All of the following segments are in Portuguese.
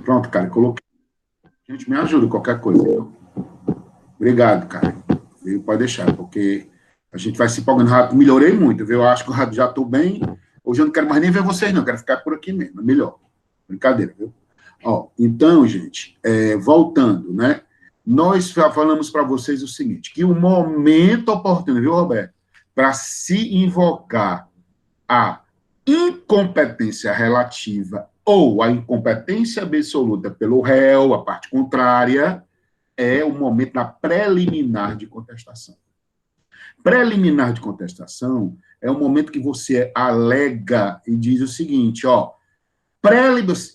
Pronto, cara, coloquei. Gente, me ajuda qualquer coisa. Então. Obrigado, cara. Pode deixar, porque a gente vai se empolgando rápido. Melhorei muito, viu? Eu acho que eu já estou bem. Hoje eu não quero mais nem ver vocês, não. Eu quero ficar por aqui mesmo. É melhor. Brincadeira, viu? Ó, então, gente, voltando, né? Nós já falamos para vocês o seguinte, que o momento oportuno, viu, Roberto? Para se invocar a incompetência relativa ou a incompetência absoluta pelo réu, a parte contrária, é o momento da preliminar de contestação. Preliminar de contestação é o momento que você alega e diz o seguinte, ó,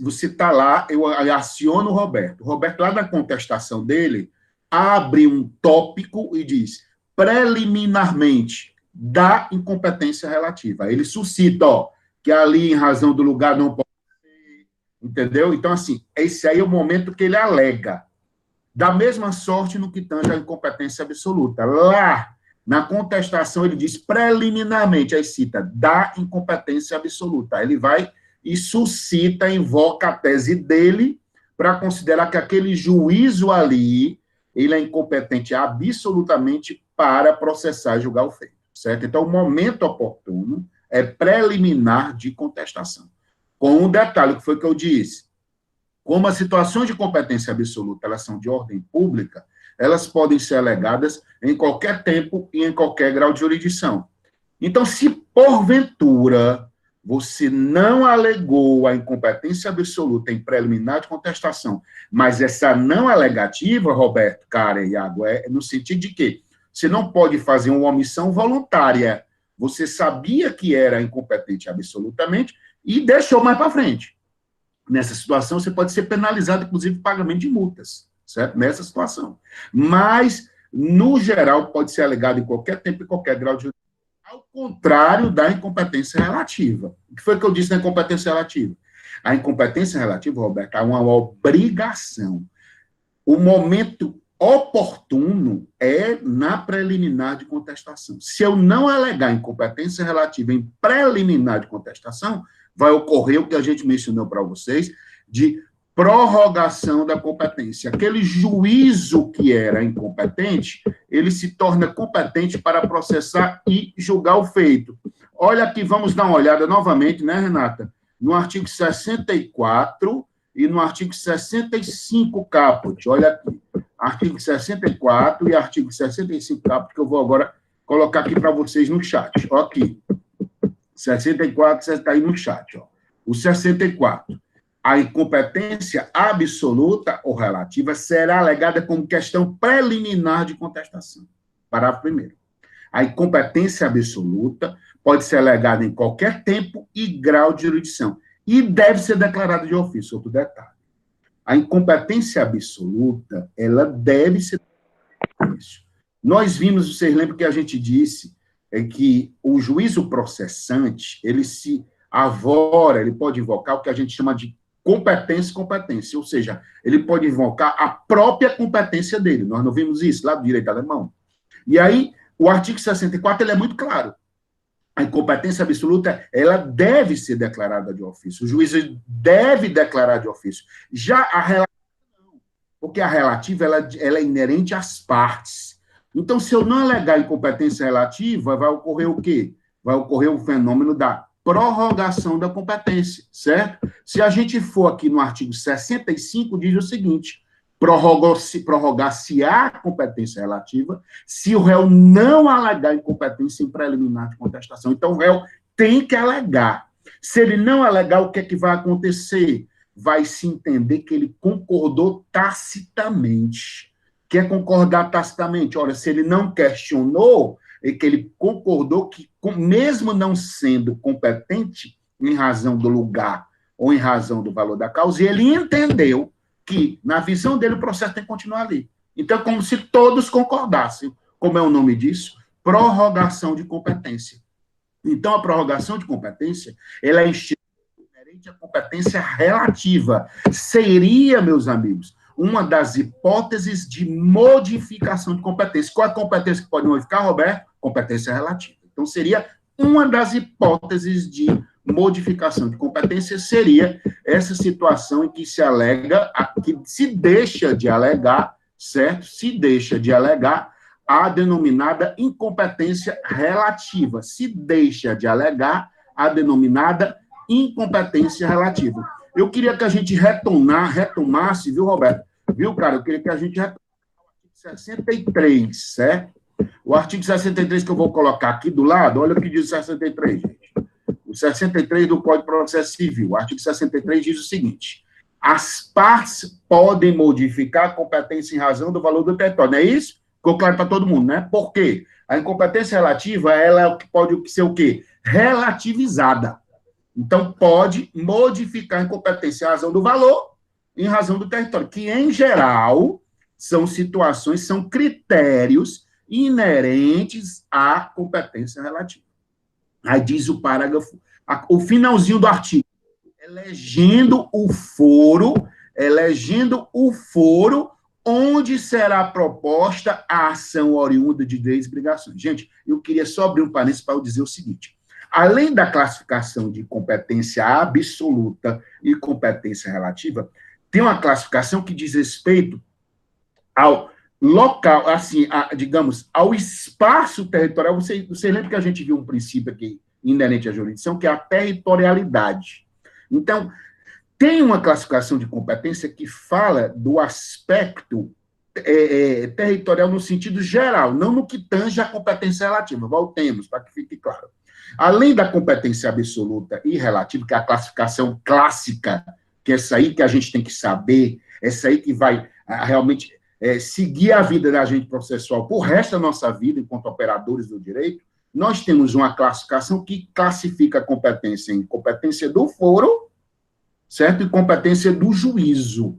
você está lá, eu aciono o Roberto. O Roberto, lá na contestação dele, abre um tópico e diz, preliminarmente, da incompetência relativa. Ele suscita, ó, que ali, em razão do lugar, não pode ser, entendeu? Então, assim, esse aí é o momento que ele alega. Da mesma sorte no que tange a incompetência absoluta. Lá, na contestação, ele diz preliminarmente, aí cita, da incompetência absoluta. Aí ele vai e suscita, invoca a tese dele para considerar que aquele juízo ali, ele é incompetente absolutamente para processar e julgar o feito, certo? Então, o momento oportuno é preliminar de contestação. Com um detalhe, que foi que eu disse, como as situações de competência absoluta, elas são de ordem pública, elas podem ser alegadas em qualquer tempo e em qualquer grau de jurisdição. Então, se porventura você não alegou a incompetência absoluta em preliminar de contestação, mas essa não alegativa, Roberto, cara e Iago, é no sentido de que você não pode fazer uma omissão voluntária. Você sabia que era incompetente absolutamente e deixou mais para frente. Nessa situação, você pode ser penalizado, inclusive, por pagamento de multas, certo? Nessa situação. Mas, no geral, pode ser alegado em qualquer tempo e qualquer grau de jurisdição. Ao contrário da incompetência relativa. O que foi que eu disse na incompetência relativa? A incompetência relativa, Roberto, é uma obrigação. O momento oportuno é na preliminar de contestação. Se eu não alegar incompetência relativa em preliminar de contestação, vai ocorrer o que a gente mencionou para vocês, de prorrogação da competência. Aquele juízo que era incompetente, ele se torna competente para processar e julgar o feito. Olha aqui, vamos dar uma olhada novamente, né, Renata? No artigo 64 e no artigo 65, caput. Olha aqui, artigo 64 e artigo 65, caput, que eu vou agora colocar aqui para vocês no chat. Ó, aqui, 64, você está aí no chat. Ó. O 64. A incompetência absoluta ou relativa será alegada como questão preliminar de contestação. Parágrafo 1º. A incompetência absoluta pode ser alegada em qualquer tempo e grau de jurisdição e deve ser declarada de ofício. Outro detalhe. A incompetência absoluta, ela deve ser declarada de ofício. Nós vimos, vocês lembram que a gente disse que o juízo processante, ele se avora, ele pode invocar o que a gente chama de competência, ou seja, ele pode invocar a própria competência dele. Nós não vimos isso lá do direito alemão. E aí, o artigo 64, ele é muito claro. A incompetência absoluta, ela deve ser declarada de ofício. O juiz deve declarar de ofício. Já a relativa, não. Porque a relativa, ela é inerente às partes. Então, se eu não alegar incompetência relativa, vai ocorrer o quê? Vai ocorrer o fenômeno da prorrogação da competência, certo? Se a gente for aqui no artigo 65, diz o seguinte, prorrogar-se-á a competência relativa se o réu não alegar incompetência em preliminar de contestação. Então, o réu tem que alegar. Se ele não alegar, o que é que vai acontecer? Vai se entender que ele concordou tacitamente. O que é concordar tacitamente? Ora, se ele não questionou, é que ele concordou que, mesmo não sendo competente em razão do lugar ou em razão do valor da causa, ele entendeu que, na visão dele, o processo tem que continuar ali. Então, é como se todos concordassem. Como é o nome disso? Prorrogação de competência. Então, a prorrogação de competência, ela é inerente à competência relativa. Seria, meus amigos, uma das hipóteses de modificação de competência. Qual é a competência que pode modificar, Roberto? Competência relativa. Então, seria uma das hipóteses de modificação de competência seria essa situação em que se alega, que se deixa de alegar, certo? Se deixa de alegar a denominada incompetência relativa. Se deixa de alegar a denominada incompetência relativa. Eu queria que a gente retomasse, viu, Roberto? Viu, cara? Eu queria que a gente retomasse o artigo 63, certo? O artigo 63 que eu vou colocar aqui do lado, olha o que diz o 63, gente. O 63 do Código de Processo Civil. O artigo 63 diz o seguinte: as partes podem modificar a competência em razão do valor do território. Não é isso? Ficou claro para todo mundo, né? Por quê? A incompetência relativa, ela pode ser o quê? Relativizada. Então, pode modificar a incompetência em razão do valor, em razão do território, que, em geral, são situações, são critérios inerentes à competência relativa. Aí diz o parágrafo, o finalzinho do artigo, elegendo o foro onde será proposta a ação oriunda de direitos e obrigações. Gente, eu queria só abrir um parênteses para eu dizer o seguinte: além da classificação de competência absoluta e competência relativa, tem uma classificação que diz respeito ao local, assim, digamos, ao espaço territorial. Você lembra que a gente viu um princípio aqui inerente à jurisdição, que é a territorialidade. Então, tem uma classificação de competência que fala do aspecto territorial no sentido geral, não no que tange a competência relativa. Voltemos, para que fique claro. Além da competência absoluta e relativa, que é a classificação clássica, que é essa aí que a gente tem que saber, essa aí que vai realmente seguir a vida da gente processual por resto da nossa vida, enquanto operadores do direito, nós temos uma classificação que classifica a competência em competência do foro, certo? E competência do juízo.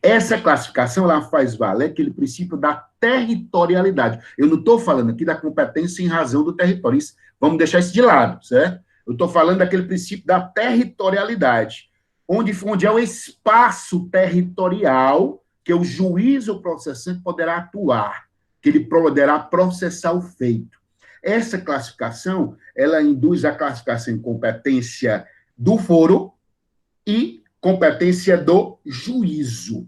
Essa classificação, ela faz valer aquele princípio da territorialidade. Eu não estou falando aqui da competência em razão do território. Isso, vamos deixar isso de lado, certo? Eu estou falando daquele princípio da territorialidade, onde é o espaço territorial que o juiz ou processante poderá atuar, que ele poderá processar o feito. Essa classificação, ela induz a classificação em competência do foro e competência do juízo.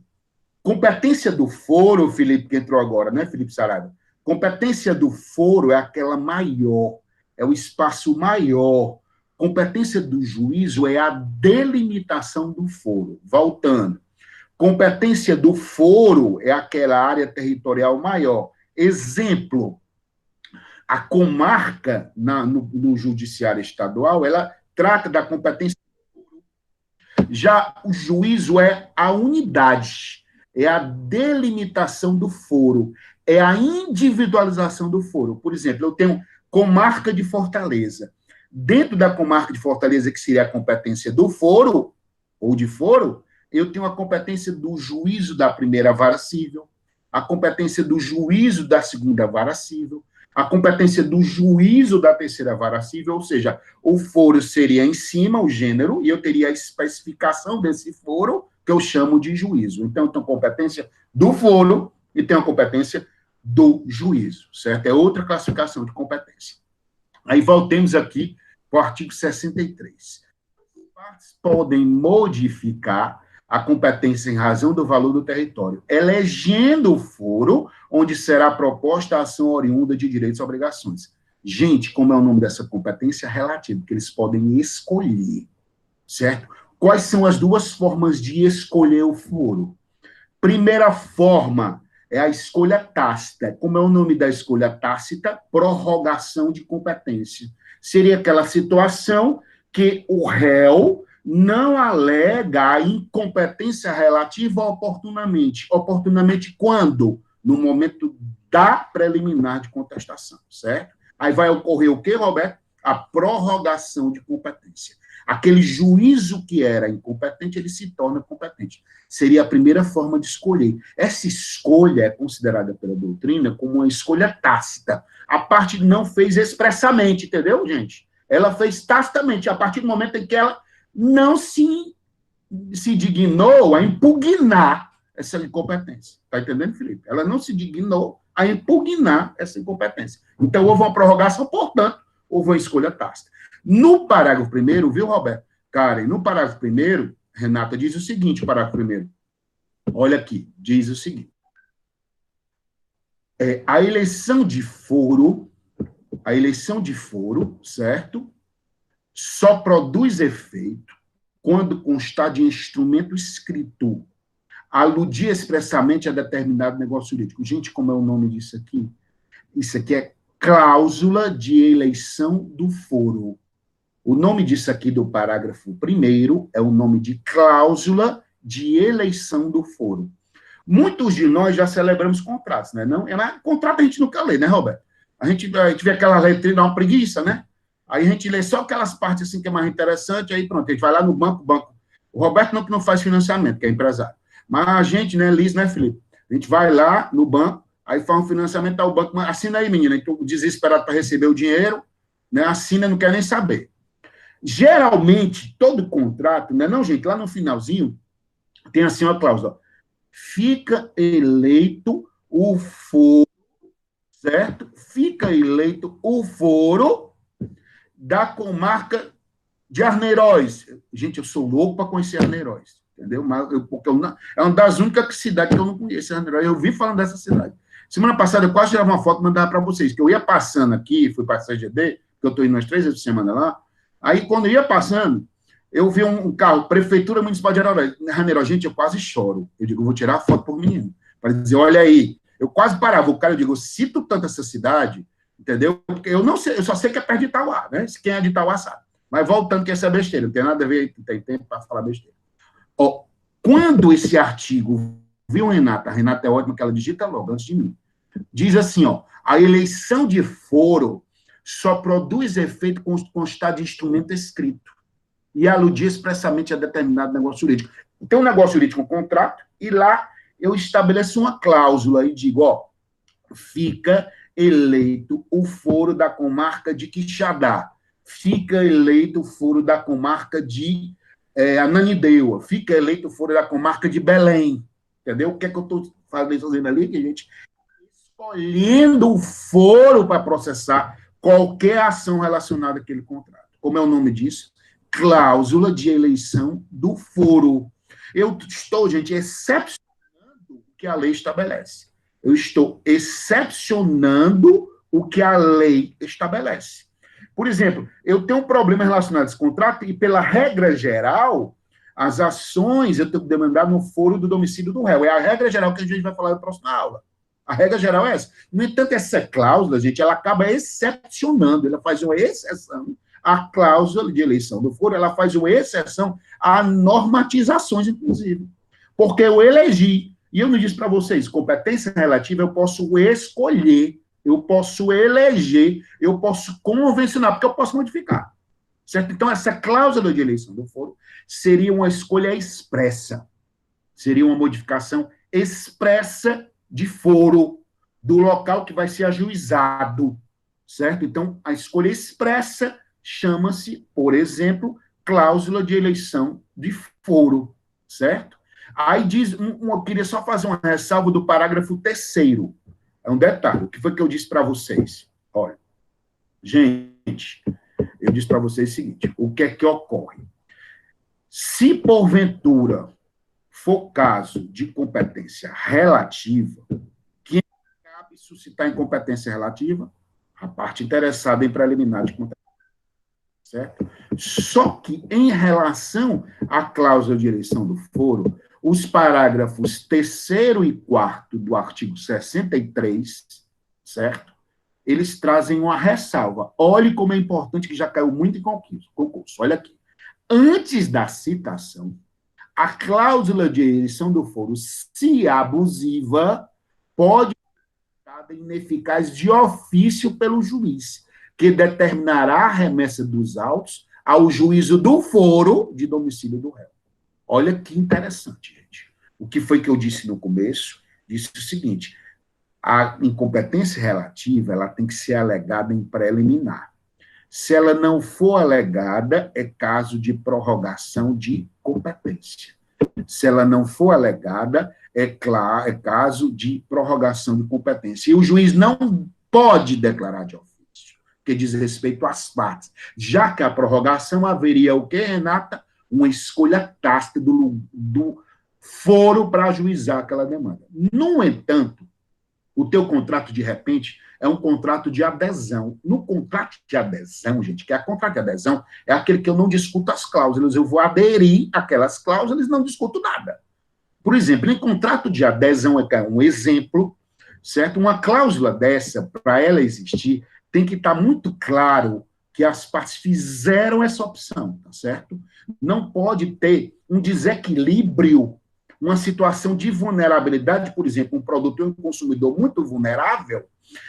Competência do foro, Felipe, que entrou agora, né, Felipe Saraiva? Competência do foro é aquela maior, é o espaço maior. Competência do juízo é a delimitação do foro. Voltando. Competência do foro é aquela área territorial maior. Exemplo, a comarca no judiciário estadual, ela trata da competência. Já o juízo é a unidade, é a delimitação do foro, é a individualização do foro. Por exemplo, eu tenho comarca de Fortaleza. Dentro da comarca de Fortaleza, que seria a competência do foro, ou de foro, eu tenho a competência do juízo da primeira vara civil, a competência do juízo da segunda vara civil, a competência do juízo da terceira vara civil, ou seja, o foro seria em cima, o gênero, e eu teria a especificação desse foro, que eu chamo de juízo. Então, eu tenho competência do foro e tenho a competência do juízo, certo? É outra classificação de competência. Aí voltemos aqui para o artigo 63. As partes podem modificar a competência em razão do valor do território, elegendo o foro onde será proposta a ação oriunda de direitos e obrigações. Gente, como é o nome dessa competência? Relativa, que eles podem escolher, certo? Quais são as duas formas de escolher o foro? Primeira forma é a escolha tácita. Como é o nome da escolha tácita? Prorrogação de competência. Seria aquela situação que o réu não alega a incompetência relativa oportunamente. Oportunamente quando? No momento da preliminar de contestação, certo? Aí vai ocorrer o quê, Roberto? A prorrogação de competência. Aquele juízo que era incompetente, ele se torna competente. Seria a primeira forma de escolher. Essa escolha é considerada pela doutrina como uma escolha tácita. A parte não fez expressamente, entendeu, gente? Ela fez tacitamente, a partir do momento em que ela não se dignou a impugnar essa incompetência. Está entendendo, Felipe? Ela não se dignou a impugnar essa incompetência. Então, houve uma prorrogação, portanto, houve uma escolha tácita. No parágrafo primeiro, viu, Roberto? Karen, no parágrafo primeiro, Renata diz o seguinte, parágrafo primeiro. Olha aqui, diz o seguinte. A eleição de foro, certo? Só produz efeito quando constar de instrumento escrito, aludir expressamente a determinado negócio jurídico. Gente, como é o nome disso aqui? Isso aqui é cláusula de eleição do foro. O nome disso aqui do parágrafo primeiro é o nome de cláusula de eleição do foro. Muitos de nós já celebramos contratos, né? Não, contrato a gente nunca lê, né, Roberto? A gente vê aquela letrinha, dá uma preguiça, né? Aí a gente lê só aquelas partes assim que é mais interessante, aí pronto, a gente vai lá no banco. O Roberto não faz financiamento, que é empresário. Mas a gente, né, Liz, né, Felipe? A gente vai lá no banco, aí faz um financiamento, tá o banco, assina aí, menina, e tu desesperado para receber o dinheiro, né? Assina, não quer nem saber. Geralmente, todo contrato, né, não, gente, lá no finalzinho, tem assim uma cláusula, fica eleito o foro, certo? Fica eleito o foro da comarca de Arneiroz. Gente, eu sou louco para conhecer Arneiroz, entendeu? Porque é uma das únicas cidades que eu não conheço, Arneiroz. Eu vi falando dessa cidade. Semana passada eu quase tirava uma foto e mandava para vocês, que eu ia passando aqui, fui para a CGD, que eu estou indo umas 3 vezes por semana lá. Aí, quando eu ia passando, eu vi um carro, Prefeitura Municipal de Arneiroz. Gente, eu quase choro. Eu digo, vou tirar a foto por menino, para dizer, olha aí. Eu quase parava o cara, eu digo, eu cito tanto essa cidade, entendeu? Porque eu não sei, eu só sei que é perto de Itauá, né? Quem é de Itauá sabe. Mas voltando, que essa é besteira, não tem nada a ver, não tem tempo para falar besteira. Ó, quando esse artigo, viu, Renata? A Renata é ótima, que ela digita logo, antes de mim. Diz assim, ó, a eleição de foro só produz efeito com constar de instrumento escrito e aludir expressamente a determinado negócio jurídico. Tem um negócio jurídico, um contrato, e lá eu estabeleço uma cláusula e digo, ó, fica eleito o foro da comarca de Quixadá, fica eleito o foro da comarca de Ananindeua, fica eleito o foro da comarca de Belém, entendeu? O que é que eu estou fazendo ali, que a gente escolhendo o foro para processar qualquer ação relacionada àquele contrato. Como é o nome disso? Cláusula de eleição do foro. Eu estou, gente, excepcionando o que a lei estabelece. Eu estou excepcionando o que a lei estabelece. Por exemplo, eu tenho um problema relacionado a esse contrato e, pela regra geral, as ações eu tenho que demandar no foro do domicílio do réu. É a regra geral que a gente vai falar na próxima aula. A regra geral é essa. No entanto, essa cláusula, gente, ela acaba excepcionando, ela faz uma exceção à cláusula de eleição do foro, ela faz uma exceção a normatizações, inclusive. Porque eu elegi, e eu não disse para vocês, competência relativa eu posso escolher, eu posso eleger, eu posso convencionar, porque eu posso modificar. Certo? Então, essa cláusula de eleição do foro seria uma escolha expressa, seria uma modificação expressa de foro do local que vai ser ajuizado, certo? Então, a escolha expressa chama-se, por exemplo, cláusula de eleição de foro, certo? Aí diz, eu queria só fazer uma ressalva do parágrafo 3º. É um detalhe, o que foi que eu disse para vocês? Olha, gente, eu disse para vocês o seguinte, o que é que ocorre? Se, porventura, for caso de competência relativa, quem cabe suscitar incompetência relativa? A parte interessada em preliminar de competência. Certo? Só que, em relação à cláusula de eleição do foro, os parágrafos 3º e 4º do artigo 63, certo? Eles trazem uma ressalva. Olhe como é importante, que já caiu muito em concurso. Olha aqui. Antes da citação, a cláusula de eleição do foro, se abusiva, pode ser considerada ineficaz de ofício pelo juiz, que determinará a remessa dos autos ao juízo do foro de domicílio do réu. Olha que interessante, gente. O que foi que eu disse no começo? Disse o seguinte, a incompetência relativa ela tem que ser alegada em preliminar. Se ela não for alegada, é caso de prorrogação de competência. Se ela não for alegada, é caso de prorrogação de competência. E o juiz não pode declarar de ofício, que diz respeito às partes. Já que a prorrogação haveria o quê, Renata? Uma escolha tácita do foro para ajuizar aquela demanda. No entanto, o teu contrato, de repente, é um contrato de adesão. No contrato de adesão, gente, que é a contrato de adesão, é aquele que eu não discuto as cláusulas, eu vou aderir àquelas cláusulas e não discuto nada. Por exemplo, em contrato de adesão, é um exemplo, certo? Uma cláusula dessa, para ela existir, tem que estar muito claro que as partes fizeram essa opção, tá certo? Não pode ter um desequilíbrio, uma situação de vulnerabilidade, por exemplo, um produtor e um consumidor muito vulnerável,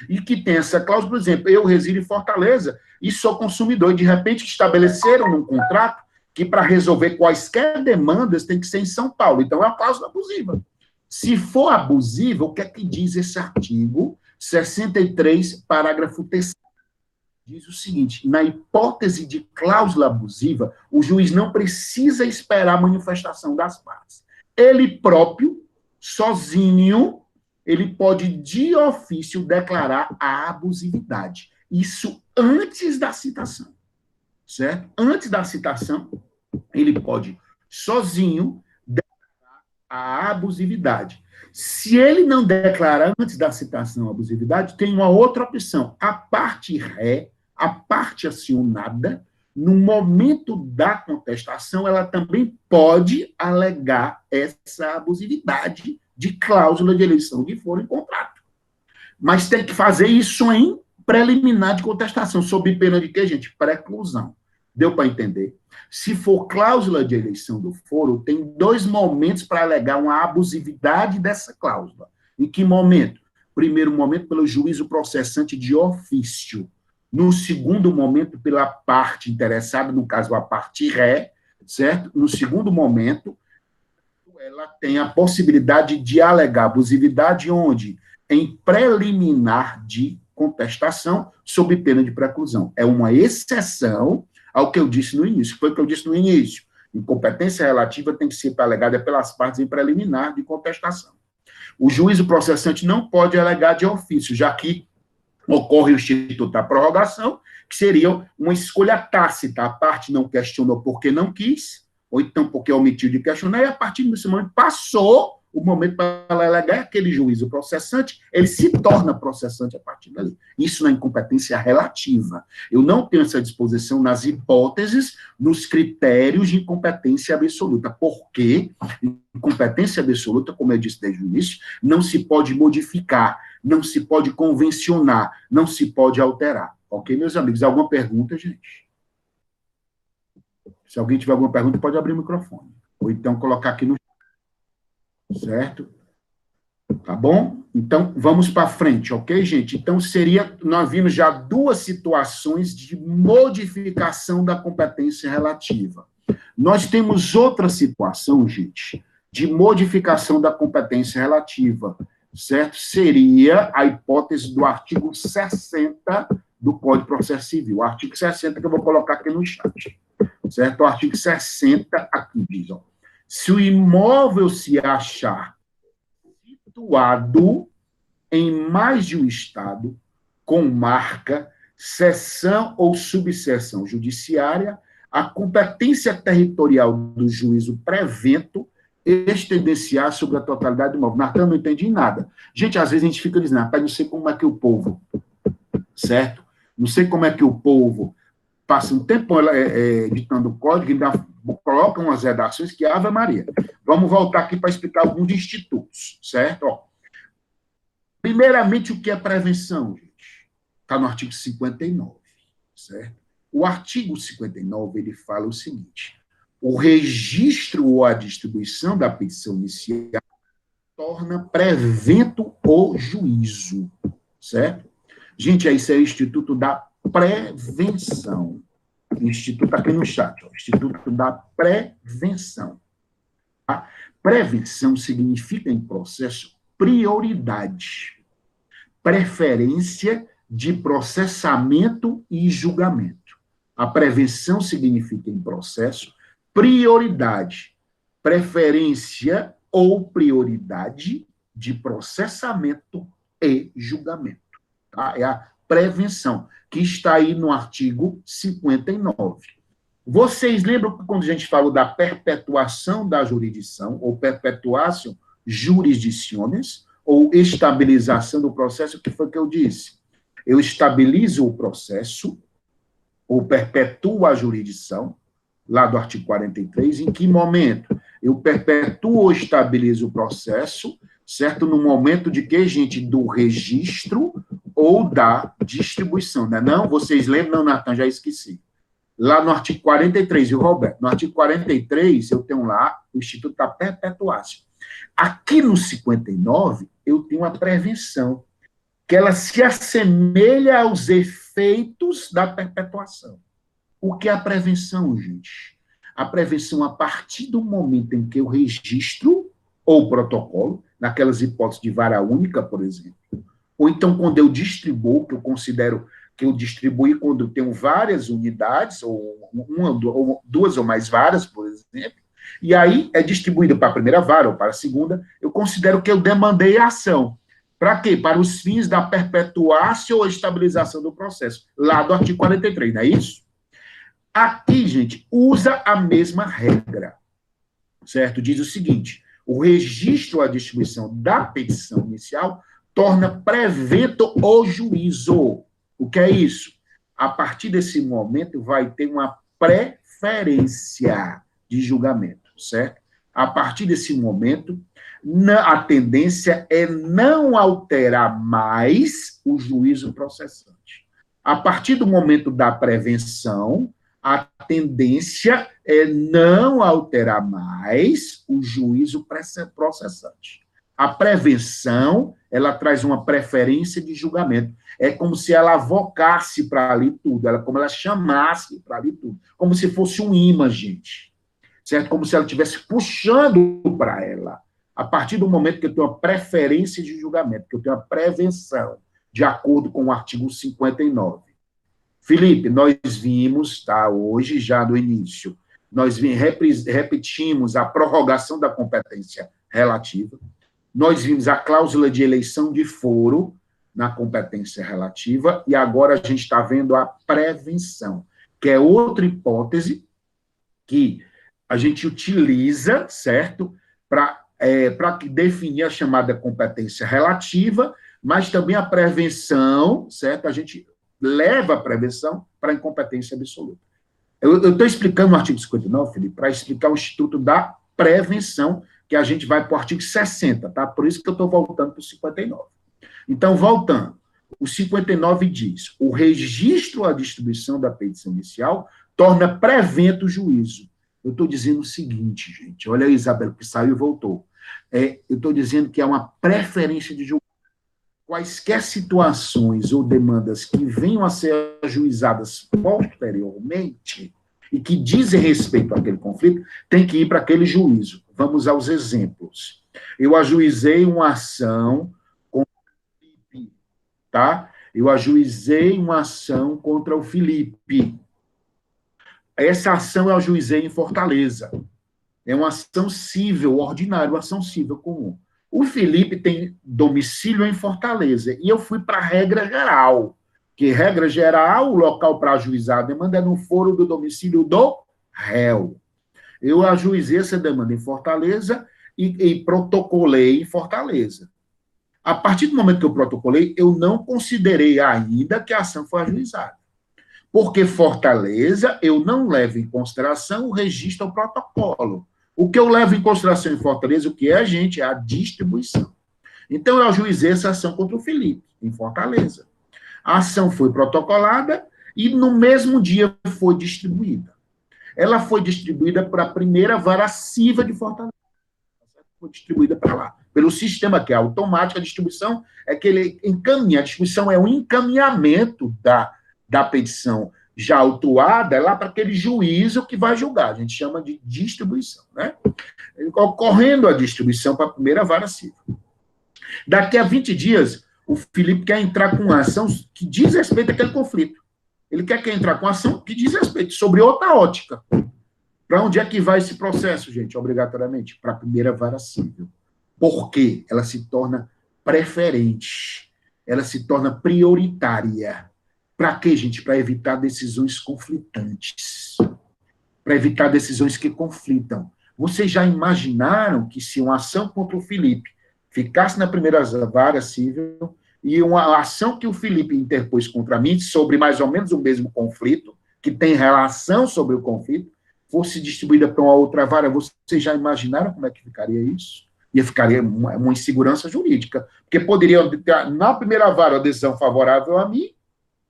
e que tem essa cláusula, por exemplo, eu resido em Fortaleza e sou consumidor, e de repente estabeleceram num contrato que para resolver quaisquer demandas tem que ser em São Paulo. Então, é uma cláusula abusiva. Se for abusiva, o que é que diz esse artigo 63, parágrafo 3º? Diz o seguinte: na hipótese de cláusula abusiva, o juiz não precisa esperar a manifestação das partes. Ele próprio, sozinho, ele pode, de ofício, declarar a abusividade. Isso antes da citação, certo? Antes da citação, ele pode, sozinho, declarar a abusividade. Se ele não declarar antes da citação a abusividade, tem uma outra opção. A parte ré, a parte acionada, no momento da contestação, ela também pode alegar essa abusividade de cláusula de eleição de foro em contrato. Mas tem que fazer isso em preliminar de contestação, sob pena de quê, gente? Preclusão. Deu para entender? Se for cláusula de eleição do foro, tem 2 momentos para alegar uma abusividade dessa cláusula. Em que momento? Primeiro momento, pelo juízo processante de ofício. No segundo momento, pela parte interessada, no caso, a parte ré, certo? No segundo momento, ela tem a possibilidade de alegar abusividade onde? Em preliminar de contestação, sob pena de preclusão. É uma exceção ao que eu disse no início. Foi o que eu disse no início. Incompetência relativa tem que ser alegada pelas partes em preliminar de contestação. O juízo processante não pode alegar de ofício, já que ocorre o instituto da prorrogação, que seria uma escolha tácita. A parte não questionou porque não quis, ou então porque omitiu de questionar, e a partir desse momento passou o momento para ela alegar aquele juízo processante, ele se torna processante a partir dali. Isso na incompetência relativa. Eu não tenho essa disposição nas hipóteses, nos critérios de incompetência absoluta, porque incompetência absoluta, como eu disse desde o início, não se pode modificar, não se pode convencionar, não se pode alterar. Ok, meus amigos? Alguma pergunta, gente? Se alguém tiver alguma pergunta, pode abrir o microfone. Ou então colocar aqui no certo? Tá bom? Então, vamos para frente, ok, gente? Então, nós vimos já 2 situações de modificação da competência relativa. Nós temos outra situação, gente, de modificação da competência relativa, certo? Seria a hipótese do artigo 60 do Código de Processo Civil. O artigo 60 que eu vou colocar aqui no chat, certo? O artigo 60 aqui diz, ó, se o imóvel se achar situado em mais de um estado, com marca, seção ou subseção judiciária, a competência territorial do juízo prevento extendenciar sobre a totalidade do imóvel. Natan, não entendi nada. Gente, às vezes a gente fica dizendo, rapaz, não sei como é que o povo, certo? Não sei como é que o povo passa um tempo editando o código, ainda coloca umas redações que Ave Maria. Vamos voltar aqui para explicar alguns institutos, certo? Ó, primeiramente, o que é prevenção, gente? Está no artigo 59, certo? O artigo 59, ele fala o seguinte: o registro ou a distribuição da petição inicial torna prevento o juízo, certo? Gente, esse é o Instituto da Prevenção. O Instituto aqui no chat, ó, Instituto da Prevenção. A prevenção significa, em processo, prioridade, preferência de processamento e julgamento. A prevenção significa, em processo, prioridade, preferência ou prioridade de processamento e julgamento. Tá? É a prevenção, que está aí no artigo 59. Vocês lembram que quando a gente falou da perpetuação da jurisdição, ou perpetuatio jurisdiciones, ou estabilização do processo, o que foi que eu disse? Eu estabilizo o processo, ou perpetuo a jurisdição, lá do artigo 43, em que momento? Eu perpetuo ou estabilizo o processo, certo? No momento de que, gente? Do registro ou da distribuição, né? Não, vocês lembram? Não, Natan, já esqueci. Lá no artigo 43, viu, Roberto? No artigo 43, eu tenho lá o Instituto da Perpetuação. Aqui no 59, eu tenho a prevenção, que ela se assemelha aos efeitos da perpetuação. O que é a prevenção, gente? A prevenção, a partir do momento em que eu registro ou protocolo, naquelas hipóteses de vara única, por exemplo, ou então quando eu distribuo, que eu considero que eu distribuí quando eu tenho várias unidades, ou ou duas ou mais varas, por exemplo, e aí é distribuído para a primeira vara ou para a segunda, eu considero que eu demandei a ação. Para quê? Para os fins da perpetuação ou estabilização do processo, lá do artigo 43, não é isso? Aqui, gente, usa a mesma regra, certo? Diz o seguinte, o registro à distribuição da petição inicial torna prevento o juízo. O que é isso? A partir desse momento, vai ter uma preferência de julgamento, certo? A partir desse momento, a tendência é não alterar mais o juízo processante. A partir do momento da prevenção, a tendência é não alterar mais o juízo processante. A prevenção, ela traz uma preferência de julgamento. É como se ela avocasse para ali tudo, como ela chamasse para ali tudo, como se fosse um imã, gente. Certo? Como se ela estivesse puxando para ela. A partir do momento que eu tenho uma preferência de julgamento, que eu tenho uma prevenção, de acordo com o artigo 59. Felipe, nós vimos, tá, hoje, já no início, nós repetimos a prorrogação da competência relativa, nós vimos a cláusula de eleição de foro na competência relativa, e agora a gente está vendo a prevenção, que é outra hipótese que a gente utiliza, certo, para definir a chamada competência relativa, mas também a prevenção, certo? A gente leva a prevenção para a incompetência absoluta. Eu estou explicando no artigo 59, Felipe, para explicar o Instituto da Prevenção, que a gente vai para o artigo 60, tá? Por isso que eu estou voltando para o 59. Então, voltando, o 59 diz, o registro à distribuição da petição inicial torna prevento o juízo. Eu estou dizendo o seguinte, gente, olha a Isabela que saiu e voltou. Eu estou dizendo que há uma preferência de julgamento. Quaisquer situações ou demandas que venham a ser ajuizadas posteriormente e que dizem respeito àquele conflito, tem que ir para aquele juízo. Vamos aos exemplos. Eu ajuizei uma ação contra o Felipe, tá? Eu ajuizei uma ação contra o Felipe. Essa ação eu ajuizei em Fortaleza. É uma ação cível, ordinária, uma ação cível comum. O Felipe tem domicílio em Fortaleza, e eu fui para a regra geral, que regra geral, o local para ajuizar a demanda é no foro do domicílio do réu. Eu ajuizei essa demanda em Fortaleza e protocolei em Fortaleza. A partir do momento que eu protocolei, eu não considerei ainda que a ação foi ajuizada. Porque Fortaleza, eu não levo em consideração o registro ao protocolo. O que eu levo em consideração em Fortaleza, o que é, gente? É a distribuição. Então, eu ajuizei essa ação contra o Felipe, em Fortaleza. A ação foi protocolada e, no mesmo dia, foi distribuída. Ela foi distribuída para a primeira vara cível de Fortaleza. Foi distribuída para lá. Pelo sistema que é automático, a distribuição é que ele encaminha. A distribuição é o encaminhamento da petição já autuada lá para aquele juízo que vai julgar. A gente chama de distribuição, né? Ocorrendo a distribuição para a primeira vara civil. Daqui a 20 dias, o Felipe quer entrar com uma ação que diz respeito àquele conflito. Ele quer entrar com uma ação que diz respeito sobre outra ótica. Para onde é que vai esse processo, gente, obrigatoriamente? Para a primeira vara civil. Por quê? Ela se torna preferente. ela se torna prioritária. Para quê, gente? Para evitar decisões conflitantes. Para evitar decisões que conflitam. Vocês já imaginaram que se uma ação contra o Felipe ficasse na primeira vara civil e uma ação que o Felipe interpôs contra mim sobre mais ou menos o mesmo conflito, que tem relação sobre o conflito, fosse distribuída para uma outra vara, vocês já imaginaram como é que ficaria isso? Ia ficaria uma insegurança jurídica, porque poderia ter, na primeira vara, a decisão favorável a mim,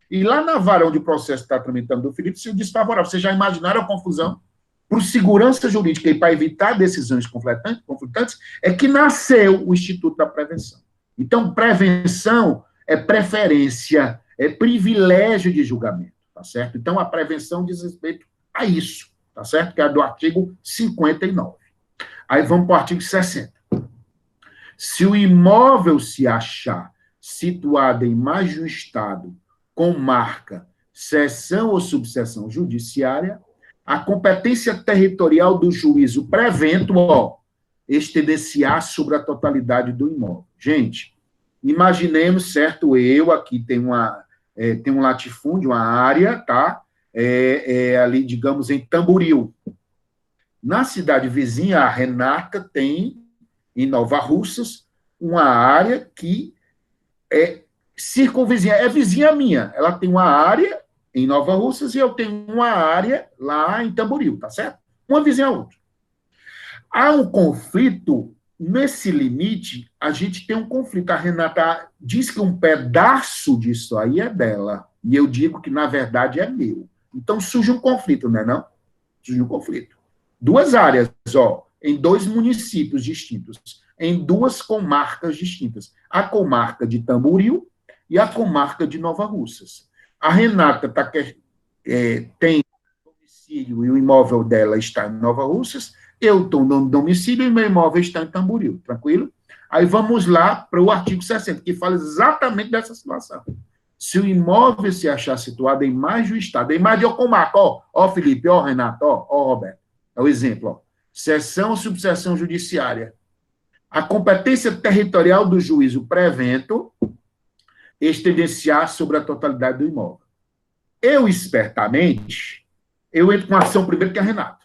e lá na vara onde o processo está tramitando do Felipe, se desfavorável. Vocês já imaginaram a confusão? Por segurança jurídica e para evitar decisões conflitantes, é que nasceu o Instituto da Prevenção. Então, prevenção é preferência, é privilégio de julgamento, tá certo? Então, a prevenção diz respeito a isso, tá certo? Que é do artigo 59. Aí vamos para o artigo 60. Se o imóvel se achar situado em mais de um estado com marca, seção ou subseção judiciária, a competência territorial do juízo prevento, estender-se-á sobre a totalidade do imóvel. Gente, imaginemos, certo, eu aqui tenho um latifúndio, uma área, tá? Ali, digamos, em Tamboril. Na cidade vizinha, a Renata tem, em Nova Russas, uma área que é circunvizinha, é vizinha minha. Ela tem uma área em Nova Russas e eu tenho uma área lá em Tamboril, tá certo? Uma vizinha a outra. Há um conflito, nesse limite, a gente tem um conflito. A Renata diz que um pedaço disso aí é dela, e eu digo que, na verdade, é meu. Então, surge um conflito, não é não? Surge um conflito. Duas áreas, em dois municípios distintos, em duas comarcas distintas. A comarca de Tamboril e a comarca de Nova Russas. A Renata tem domicílio e o imóvel dela está em Nova Russas, eu estou no domicílio e meu imóvel está em Tamboril, tranquilo? Aí vamos lá para o artigo 60, que fala exatamente dessa situação. Se o imóvel se achar situado em mais de um estado, em mais de uma comarca, Felipe, Renato, Roberto, é o exemplo, seção ou subseção judiciária, a competência territorial do juízo prevento estender-se-á sobre a totalidade do imóvel. Eu, espertamente, eu entro com ação primeiro que a Renata.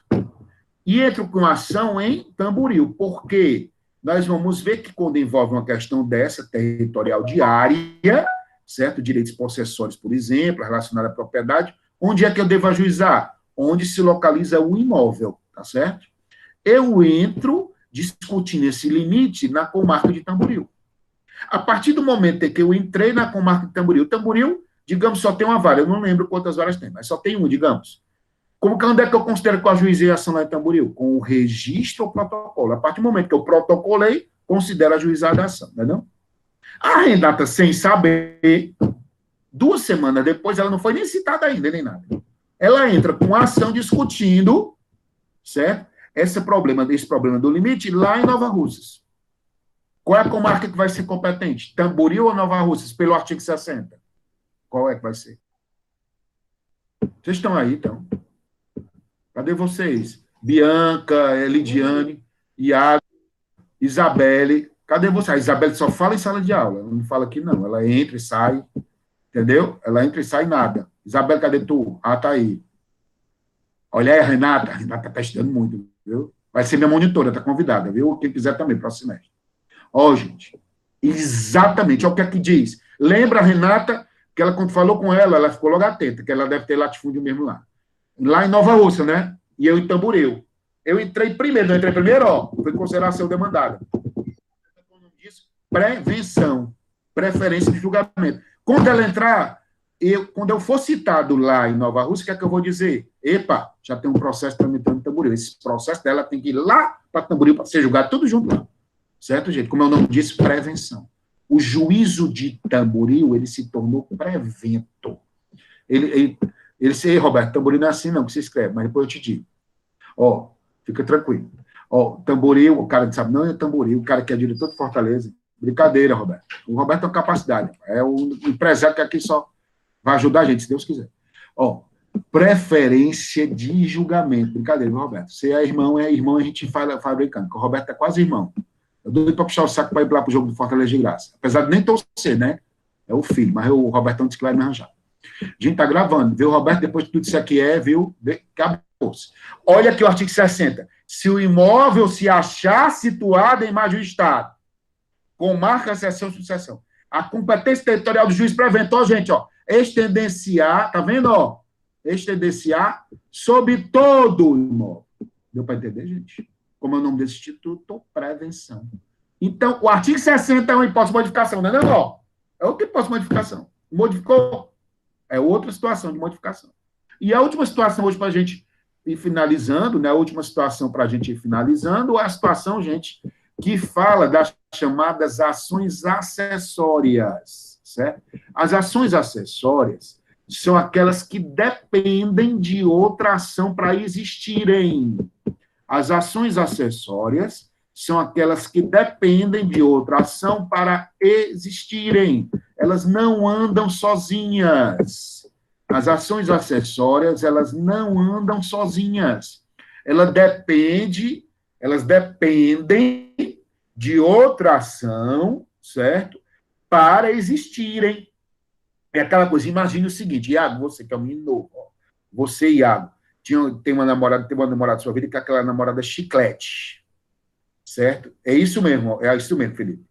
E entro com ação em Tamboril, porque nós vamos ver que quando envolve uma questão dessa, territorial diária, certo? Direitos possessórios, por exemplo, relacionado à propriedade, onde é que eu devo ajuizar? Onde se localiza o imóvel, tá certo? Eu entro discutindo esse limite na comarca de Tamboril. A partir do momento em que eu entrei na comarca de Tamboril, digamos, só tem uma vara, eu não lembro quantas varas tem, mas só tem uma, digamos. Onde é que eu considero que eu ajuizei a ação lá em Tamboril? Com o registro ou protocolo. A partir do momento que eu protocolei, considero ajuizada a ação, não é não? A Renata, sem saber, 2 semanas depois, ela não foi nem citada ainda, nem nada. Ela entra com a ação discutindo, certo? Esse problema do limite lá em Nova Russas. Qual é a comarca que vai ser competente? Tamboril ou Nova Russas, pelo artigo 60? Qual é que vai ser? Vocês estão aí, então? Cadê vocês? Bianca, Elidiane, Iago, Isabelle. Cadê você? A Isabelle só fala em sala de aula. Ela não fala aqui, não. Ela entra e sai. Entendeu? Ela entra e sai nada. Isabelle, cadê tu? Ah, tá aí. Olha aí, a Renata. A Renata está estudando muito, viu? Vai ser minha monitora, está convidada, viu? Quem quiser também, próximo semestre. Gente. Exatamente. Olha o que é que diz. Lembra a Renata, que ela, quando falou com ela ficou logo atenta, que ela deve ter latifúndio mesmo lá. Lá em Nova Rússia, né? E eu em Tamboril. Eu entrei primeiro, foi consideração demandada. Prevenção, preferência de julgamento. Quando ela entrar, quando eu for citado lá em Nova Rússia, o que é que eu vou dizer? Epa, já tem um processo tramitando em Tamboril. Esse processo dela tem que ir lá para Tamboril para ser julgado tudo junto lá. Certo, gente? Como eu não disse, prevenção. O juízo de Tamboril, ele se tornou prevento. Ele disse, Roberto, Tamboril não é assim não, que você escreve, mas depois eu te digo. Fica tranquilo. Tamboril, o cara sabe, não é Tamboril, o cara que é diretor de Fortaleza. Brincadeira, Roberto. O Roberto tem capacidade. É o empresário que aqui só vai ajudar a gente, se Deus quiser. Preferência de julgamento. Brincadeira, viu, Roberto? Você é irmão, a gente fala brincando, porque o Roberto é quase irmão. Eu dou para puxar o saco para ir lá para o jogo do Fortaleza de graça. Apesar de nem torcer, né? É o filho, mas o Robertão disse que vai me arranjar. A gente está gravando, viu, Roberto? Depois de tudo isso aqui viu? Acabou-se. Olha aqui o artigo 60. Se o imóvel se achar situado em mais de um estado, com marca, cessão e sucessão, a competência territorial do juiz prevente, ó, gente, ó, extendenciar, tá vendo, ó? Extendenciar sobre todo o imóvel. Deu para entender, gente? Como é o nome desse instituto? Prevenção. Então, o artigo 60 é uma hipótese de modificação, não é, não, ó? É outra hipótese de modificação. Modificou? É outra situação de modificação. E a última situação hoje para a gente ir finalizando, né? A última situação para a gente ir finalizando é a situação, gente, que fala das chamadas ações acessórias, certo? As ações acessórias são aquelas que dependem de outra ação para existirem. As ações acessórias são aquelas que dependem de outra ação para existirem. Elas não andam sozinhas. As ações acessórias, elas não andam sozinhas. Elas dependem de outra ação, certo? Para existirem. É aquela coisa, imagine o seguinte, Iago, você que é um menino novo, ó, você, Iago, tem uma namorada da sua vida que é aquela namorada chiclete, certo? É isso mesmo, Felipe.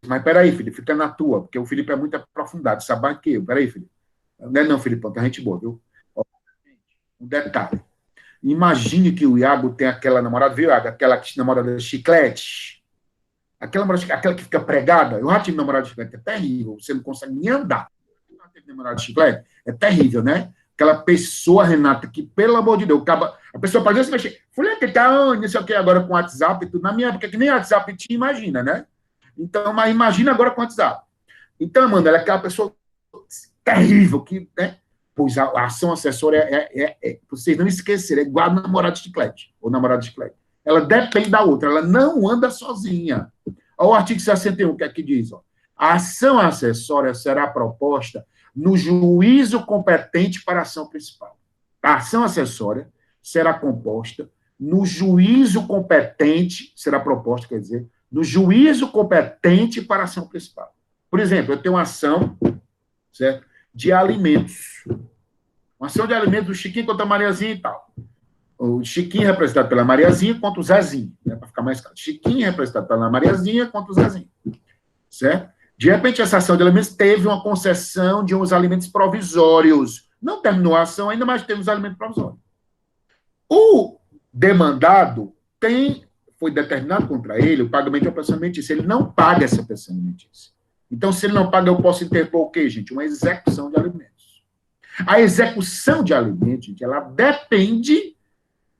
Mas peraí, Felipe, fica na tua, porque o Felipe é muito aprofundado, sabe mais que eu. Peraí, Felipe. Não é não, Felipão, tem gente boa, viu? Ó, um detalhe. Imagine que o Iago tem aquela namorada, viu, Iago? Aquela namorada chiclete. Aquela que fica pregada. Eu já tive namorada de chiclete, é terrível. Você não consegue nem andar. Não teve namorada de chiclete? É terrível, né? Aquela pessoa, Renata, que, pelo amor de Deus, a pessoa pode se mexer. Fulano, tá onde? Não sei o que, agora com WhatsApp e tudo. Na minha época, que nem WhatsApp tinha, imagina, né? Então, mas imagina agora com WhatsApp. Então, mano, ela é aquela pessoa terrível, que, né? Pois a ação acessória vocês não esquecerem, é igual a namorada de chiclete, ou namorada de chiclete. Ela depende da outra, ela não anda sozinha. Olha o artigo 61, que aqui diz, ó, a ação acessória será proposta no juízo competente para a ação principal. A ação acessória será composta no juízo competente, será proposta, quer dizer, no juízo competente para a ação principal. Por exemplo, eu tenho uma ação, certo, de alimentos. Uma ação de alimentos do Chiquinho contra a Mariazinha e tal. O Chiquinho representado pela Mariazinha contra o Zezinho, né, para ficar mais claro. Chiquinho representado pela Mariazinha contra o Zezinho. Certo? De repente, essa ação de alimentos teve uma concessão de uns alimentos provisórios. Não terminou a ação ainda, mas teve os alimentos provisórios. O demandado foi determinado contra ele o pagamento de uma pensão alimentícia. Ele não paga essa pensão alimentícia. Então, se ele não paga, eu posso interpor o quê, gente? Uma execução de alimentos. A execução de alimentos, gente, ela depende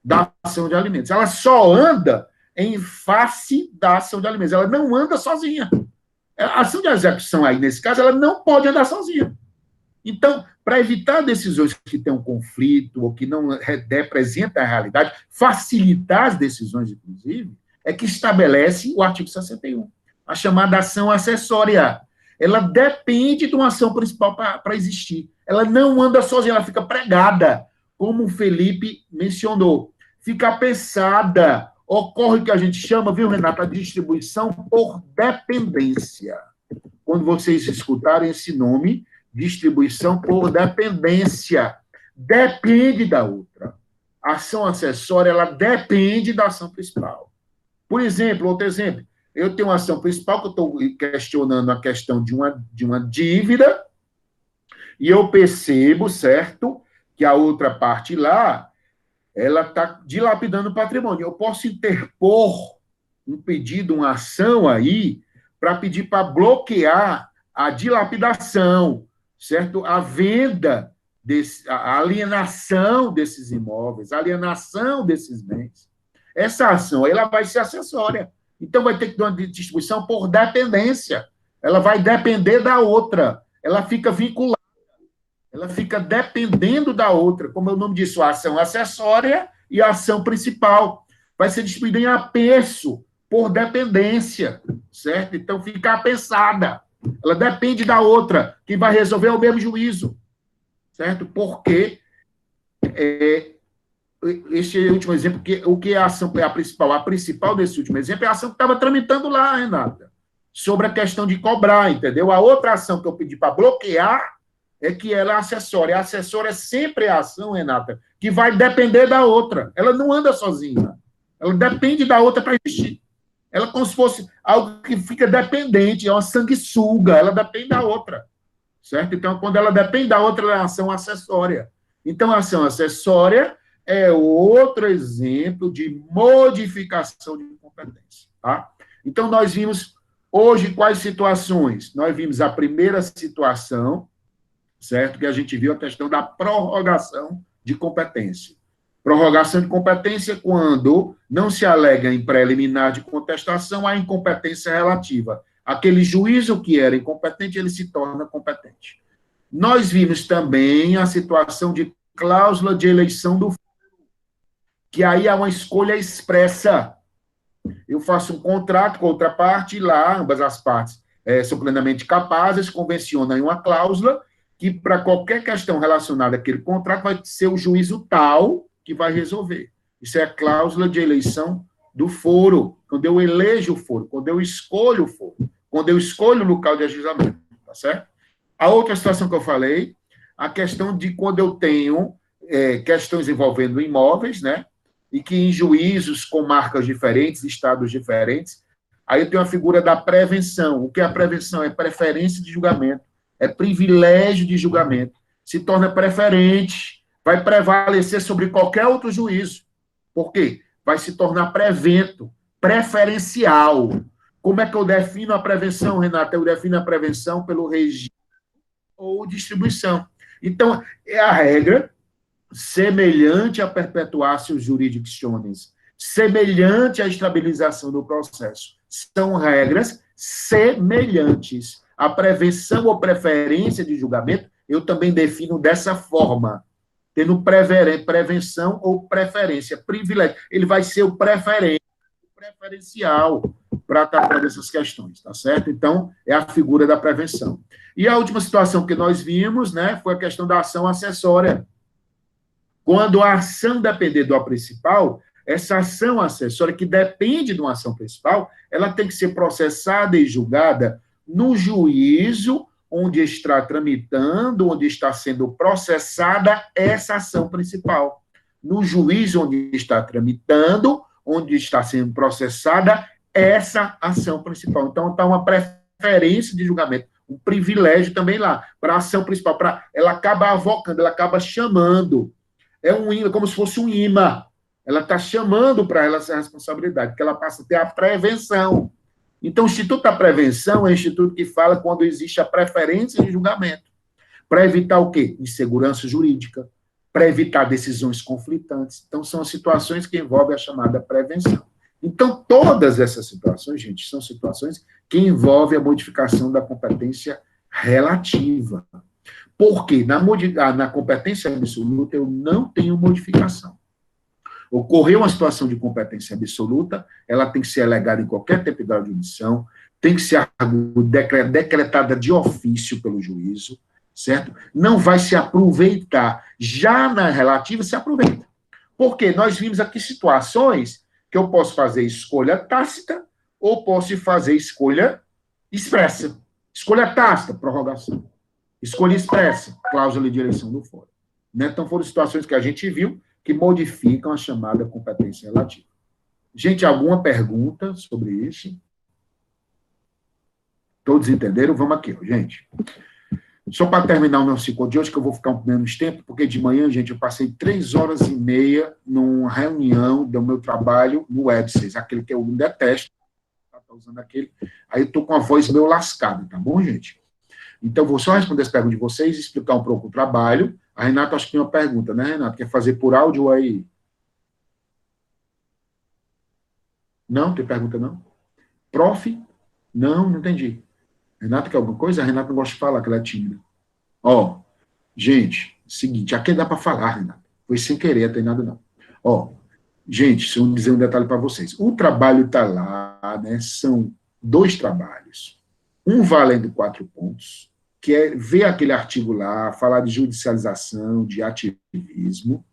da ação de alimentos. Ela só anda em face da ação de alimentos. Ela não anda sozinha. A ação de execução aí, nesse caso, ela não pode andar sozinha. Então, para evitar decisões que têm um conflito ou que não representam a realidade, facilitar as decisões, inclusive, é que estabelece o artigo 61, a chamada ação acessória. Ela depende de uma ação principal para existir. Ela não anda sozinha, ela fica pregada, como o Felipe mencionou. Fica pensada. Ocorre o que a gente chama, viu, Renata, a distribuição por dependência. Quando vocês escutarem esse nome, distribuição por dependência, depende da outra. A ação acessória, ela depende da ação principal. Por exemplo, outro exemplo, eu tenho uma ação principal que eu estou questionando a questão de uma dívida, e eu percebo, certo, que a outra parte lá, ela está dilapidando o patrimônio. Eu posso interpor um pedido, uma ação aí, para pedir para bloquear a dilapidação, certo? A venda, a alienação desses imóveis, a alienação desses bens. Essa ação ela vai ser acessória. Então, vai ter que ter uma distribuição por dependência. Ela vai depender da outra. Ela fica vinculada. Ela fica dependendo da outra. Como é o nome disso? A ação acessória e a ação principal. Vai ser distribuída em apeço, por dependência, certo? Então, fica apensada. Ela depende da outra, que vai resolver o mesmo juízo, certo? Porque esse último exemplo, o que é a ação é a principal? A principal desse último exemplo é a ação que estava tramitando lá, Renata. sobre a questão de cobrar, entendeu? A outra ação que eu pedi para bloquear é que ela é acessória. A acessória é sempre a ação, Renata, que vai depender da outra. Ela não anda sozinha. Ela depende da outra para existir. Ela é como se fosse algo que fica dependente, é uma sanguessuga, ela depende da outra, certo? Então, quando ela depende da outra, ela é uma ação acessória. Então, a ação acessória é outro exemplo de modificação de competência, tá? Então, nós vimos hoje quais situações? Nós vimos a primeira situação, certo? Que a gente viu a questão da prorrogação de competência. Prorrogação de competência quando não se alega em preliminar de contestação a incompetência relativa. Aquele juízo que era incompetente, ele se torna competente. Nós vimos também a situação de cláusula de eleição do que aí há uma escolha expressa. Eu faço um contrato com outra parte, lá ambas as partes são plenamente capazes, convencionam em uma cláusula que, para qualquer questão relacionada àquele contrato, vai ser o juízo tal que vai resolver. Isso é a cláusula de eleição do foro, quando eu elejo o foro, quando eu escolho o foro, quando eu escolho o local de ajuizamento, tá certo? A outra situação que eu falei, a questão de quando eu tenho questões envolvendo imóveis, né? E que em juízos com marcas diferentes, estados diferentes, aí eu tenho a figura da prevenção. O que é a prevenção? É preferência de julgamento, é privilégio de julgamento, se torna preferente, vai prevalecer sobre qualquer outro juízo. Por quê? Vai se tornar prevento, preferencial. Como é que eu defino a prevenção, Renata? Eu defino a prevenção pelo regime ou distribuição. Então, é a regra semelhante a perpetuar-se os jurisdictiones, semelhante à estabilização do processo. São regras semelhantes. A prevenção ou preferência de julgamento, eu também defino dessa forma, tendo prevenção ou preferência, privilégio. Ele vai ser o preferencial para tratar dessas questões, tá certo? Então, é a figura da prevenção. E a última situação que nós vimos, né, foi a questão da ação acessória. Quando a ação depender do principal, essa ação acessória, que depende de uma ação principal, ela tem que ser processada e julgada no juízo onde está tramitando, onde está sendo processada essa ação principal. No juízo onde está tramitando, onde está sendo processada essa ação principal. Então, está uma preferência de julgamento, um privilégio também lá, para a ação principal. Ela acaba avocando, ela acaba chamando. É um imã, como se fosse um imã. Ela está chamando para ela essa responsabilidade, porque ela passa a ter a prevenção. Então, o Instituto da Prevenção é um instituto que fala quando existe a preferência de julgamento, para evitar o quê? Insegurança jurídica, para evitar decisões conflitantes. Então, são situações que envolvem a chamada prevenção. Então, todas essas situações, gente, são situações que envolvem a modificação da competência relativa. Porque na competência absoluta eu não tenho modificação. Ocorreu uma situação de competência absoluta, ela tem que ser alegada em qualquer tempo de audição, tem que ser decretada de ofício pelo juízo, certo? Não vai se aproveitar. Já na relativa, se aproveita. Porque nós vimos aqui situações que eu posso fazer escolha tácita ou posso fazer escolha expressa. Escolha tácita, prorrogação. Escolha expressa, cláusula de eleição do fórum. Né? Então, foram situações que a gente viu que modificam a chamada competência relativa. Gente, alguma pergunta sobre isso? Todos entenderam? Vamos aqui, gente. Só para terminar o meu ciclo de hoje, que eu vou ficar menos tempo, porque de manhã, gente, eu passei 3 horas e meia numa reunião do meu trabalho no Websys, aquele que eu detesto, tá usando aquele. Aí eu estou com a voz meio lascada, tá bom, gente? Então, vou só responder as perguntas de vocês, explicar um pouco o trabalho. A Renata, acho que tem uma pergunta, né, Renata? Quer fazer por áudio aí? Não? Tem pergunta, não? Prof? Não, não entendi. Renata quer alguma coisa? A Renata não gosta de falar, que ela é tímida. Ó, gente, seguinte, aqui dá para falar, Renata. Foi sem querer, não tem nada, não. Ó, gente, deixa eu dizer um detalhe para vocês. O trabalho está lá, né? São 2 trabalhos. Um valendo 4 pontos, que é ver aquele artigo lá, falar de judicialização, de ativismo,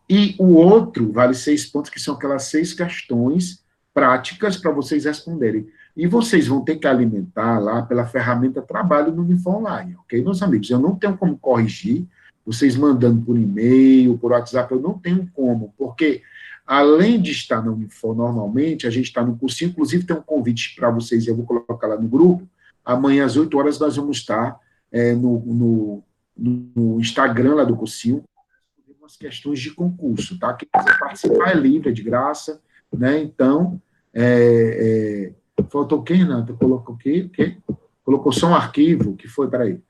e o outro vale 6 pontos, que são aquelas 6 questões práticas para vocês responderem. E vocês vão ter que alimentar lá pela ferramenta Trabalho no Unifor Online, ok, meus amigos? Eu não tenho como corrigir, vocês mandando por e-mail, por WhatsApp, eu não tenho como, porque além de estar na Unifor normalmente, a gente está no cursinho, inclusive tem um convite para vocês, eu vou colocar lá no grupo, amanhã às 8 horas nós vamos estar no Instagram lá do cursinho, umas questões de concurso, tá? Quem quiser participar é livre, é de graça, né? Então, faltou quem, Renata? Colocou o quê? Colocou só um arquivo, que foi, peraí.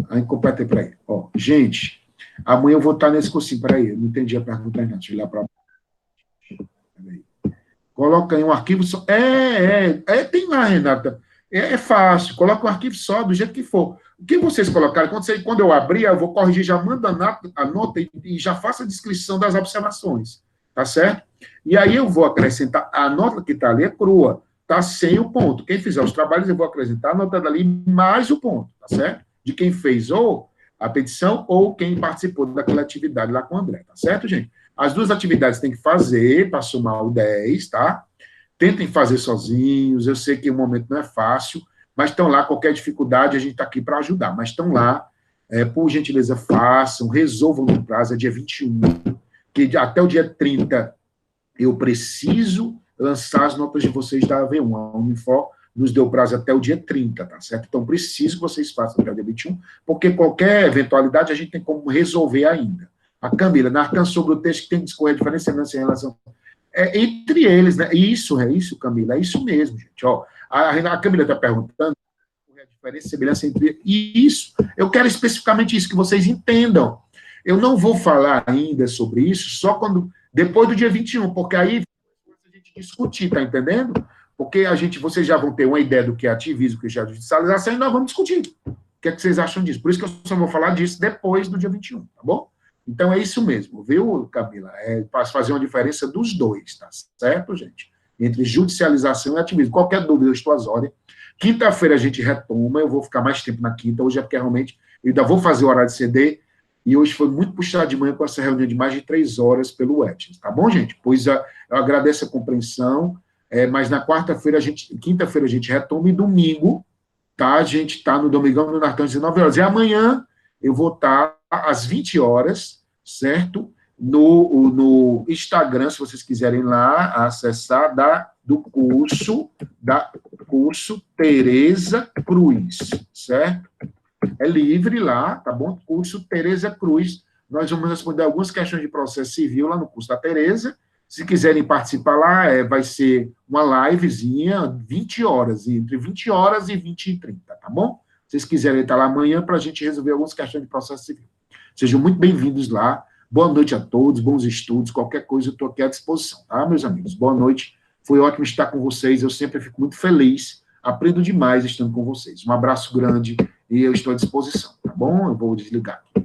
Aí, completei, peraí. Ó, gente, amanhã eu vou estar nesse cursinho, peraí, eu não entendi a pergunta, Renata, deixa eu olhar para... Coloca aí um arquivo só. Tem lá, Renata. É fácil. Coloca um arquivo só, do jeito que for. O que vocês colocaram? Quando eu abrir, eu vou corrigir, já manda a nota e já faço a descrição das observações. Tá certo? E aí eu vou acrescentar. A nota que está ali é crua. Tá sem o ponto. Quem fizer os trabalhos, eu vou acrescentar a nota dali mais o ponto. Tá certo? De quem fez ou a petição ou quem participou daquela atividade lá com o André. Tá certo, gente? As duas atividades tem que fazer para somar o 10, tá? Tentem fazer sozinhos, eu sei que o momento não é fácil, mas estão lá, qualquer dificuldade, a gente está aqui para ajudar, mas estão lá, por gentileza, façam, resolvam no prazo, é dia 21, que até o dia 30 eu preciso lançar as notas de vocês da AV1, a Unifor nos deu prazo até o dia 30, tá certo? Então, preciso que vocês façam até o dia 21, porque qualquer eventualidade a gente tem como resolver ainda. A Camila, Narcan, sobre o texto que tem que discorrer a diferença em relação... entre eles, né? Isso, Camila, é isso mesmo, gente. Ó, a Camila está perguntando a diferença e semelhança entre... Isso, eu quero especificamente isso, que vocês entendam. Eu não vou falar ainda sobre isso só depois do dia 21, porque aí a gente discutir, tá entendendo? Porque vocês já vão ter uma ideia do que é ativismo, o que é judicialização, e nós vamos discutir. O que é que vocês acham disso? Por isso que eu só vou falar disso depois do dia 21, tá bom? Então, é isso mesmo, viu, Camila? Para fazer uma diferença dos dois, tá certo, gente? Entre judicialização e ativismo. Qualquer dúvida, eu estou às ordens. Quinta-feira a gente retoma, eu vou ficar mais tempo na quinta, hoje é porque realmente eu ainda vou fazer o horário de CD, e hoje foi muito puxado de manhã com essa reunião de mais de 3 horas pelo Web, tá bom, gente? Pois eu agradeço a compreensão, mas na quinta-feira a gente retoma, e domingo, tá? A gente está no Domingão do Nartão, às 19 horas. E amanhã eu vou estar às 20 horas, certo? No Instagram, se vocês quiserem lá acessar, do curso Tereza Cruz, certo? É livre lá, tá bom? Curso Tereza Cruz. Nós vamos responder algumas questões de processo civil lá no curso da Tereza. Se quiserem participar lá, vai ser uma livezinha, 20 horas, entre 20 horas e 20h30, tá bom? Se vocês quiserem estar lá amanhã para a gente resolver algumas questões de processo civil. Sejam muito bem-vindos lá. Boa noite a todos, bons estudos, qualquer coisa eu estou aqui à disposição, tá, meus amigos? Boa noite, foi ótimo estar com vocês, eu sempre fico muito feliz, aprendo demais estando com vocês. Um abraço grande e eu estou à disposição, tá bom? Eu vou desligar aqui.